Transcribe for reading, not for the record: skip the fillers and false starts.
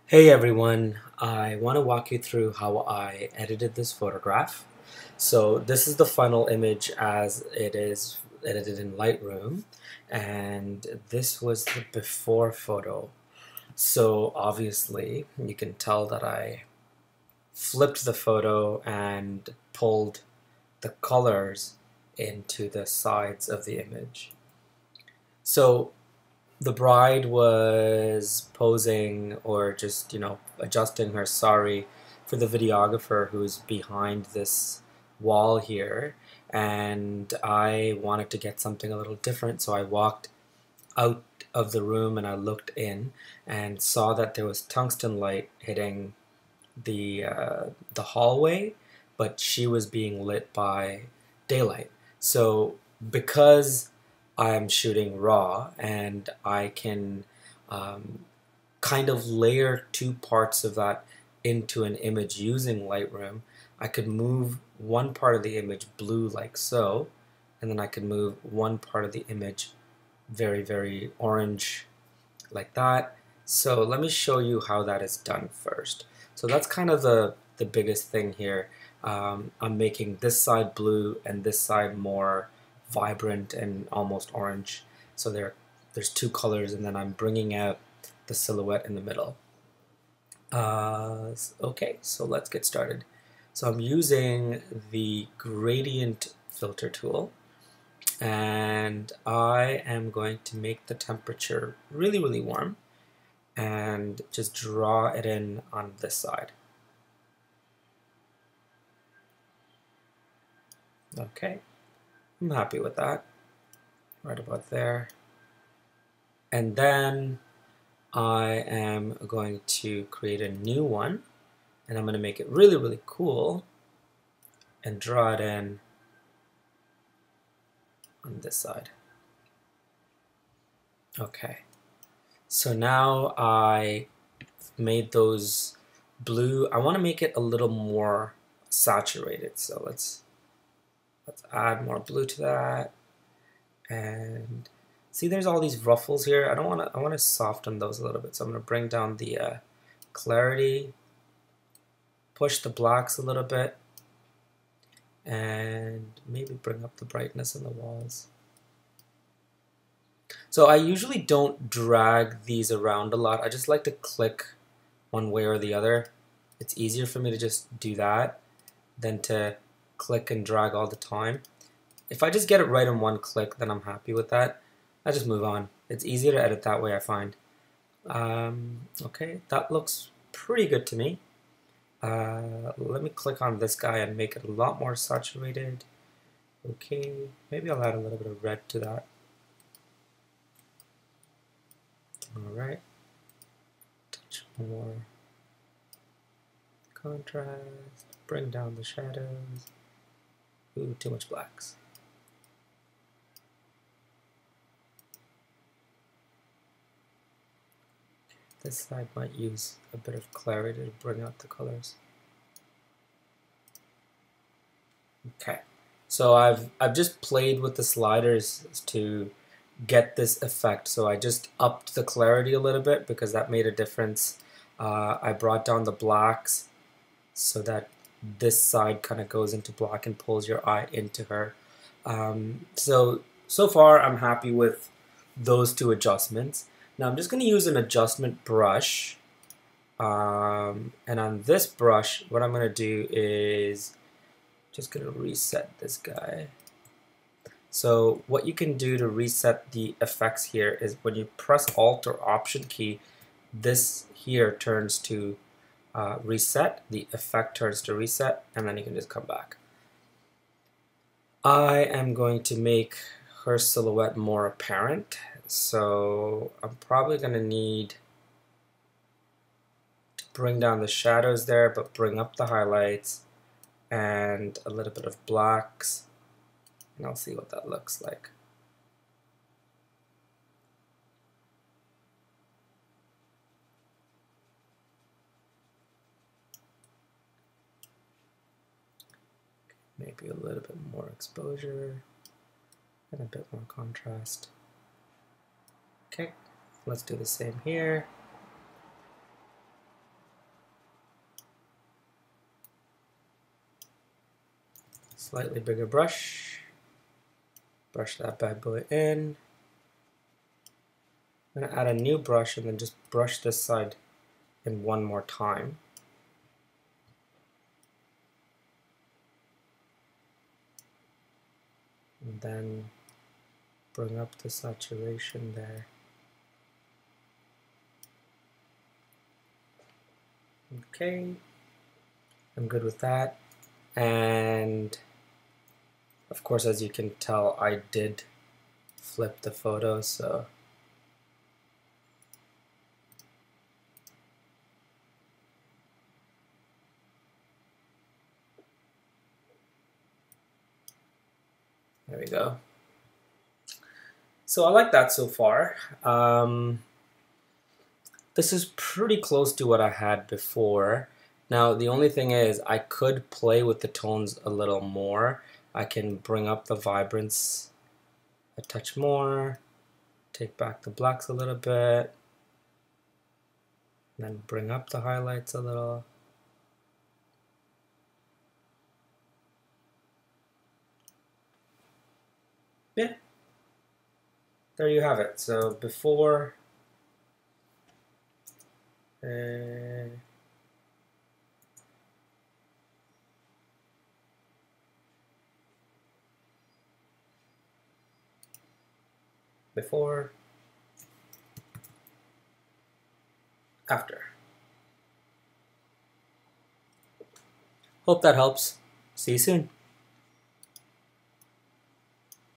Hey everyone, I want to walk you through how I edited this photograph. So this is the final image as it is edited in Lightroom, and this was the before photo. So obviously you can tell that I flipped the photo and pulled the colors into the sides of the image. So the bride was posing or just, adjusting her sari for the videographer who's behind this wall here. And I wanted to get something a little different, so I walked out of the room and I looked in and saw that there was tungsten light hitting the hallway, but she was being lit by daylight. So because I'm shooting raw and I can um, kind of layer two parts of that into an image using Lightroom, I could move one part of the image blue like so, and then I could move one part of the image very, very orange like that. So let me show you how that is done first. So that's kind of the biggest thing here. I'm making this side blue and this side more vibrant and almost orange. So there's two colors, and then I'm bringing out the silhouette in the middle. Okay, so let's get started. So I'm using the gradient filter tool, and I am going to make the temperature really, really warm and just draw it in on this side. Okay, I'm happy with that, right about there. And then I am going to create a new one, and I'm going to make it really, really cool and draw it in on this side. Okay, so now I made those blue. I want to make it a little more saturated, so let's add more blue to that. And see, there's all these ruffles here. I want to soften those a little bit. So I'm going to bring down the clarity, push the blacks a little bit, and maybe bring up the brightness in the walls. So I usually don't drag these around a lot. I just like to click one way or the other. It's easier for me to just do that than to click and drag all the time. If I just get it right in one click, then I'm happy with that. I just move on. It's easier to edit that way, I find. Okay, that looks pretty good to me. Let me click on this guy and make it a lot more saturated. Okay, maybe I'll add a little bit of red to that. Alright, touch more contrast, bring down the shadows. Ooh, too much blacks. This side might use a bit of clarity to bring out the colors. Okay, so I've just played with the sliders to get this effect. So I just upped the clarity a little bit because that made a difference. I brought down the blacks so that this side kind of goes into black and pulls your eye into her. So far I'm happy with those two adjustments. Now I'm just going to use an adjustment brush, and on this brush what I'm going to do is just going to reset this guy. So what you can do to reset the effects here is when you press Alt or Option key, this here turns to reset, the effect turns to reset, and then you can just come back. I am going to make her silhouette more apparent, so I'm probably going to need to bring down the shadows there, but bring up the highlights and a little bit of blacks, and I'll see what that looks like. Maybe a little bit more exposure and a bit more contrast. Okay, let's do the same here. Slightly bigger brush. Brush that bad boy in. I'm going to add a new brush and then just brush this side in one more time. And then bring up the saturation there. Okay, I'm good with that. And of course, as you can tell, I did flip the photo, so there we go. So I like that so far. This is pretty close to what I had before. Now the only thing is I could play with the tones a little more. I can bring up the vibrance a touch more, take back the blacks a little bit, then bring up the highlights a little. Yeah, there you have it. So before before, after. Hope that helps. See you soon.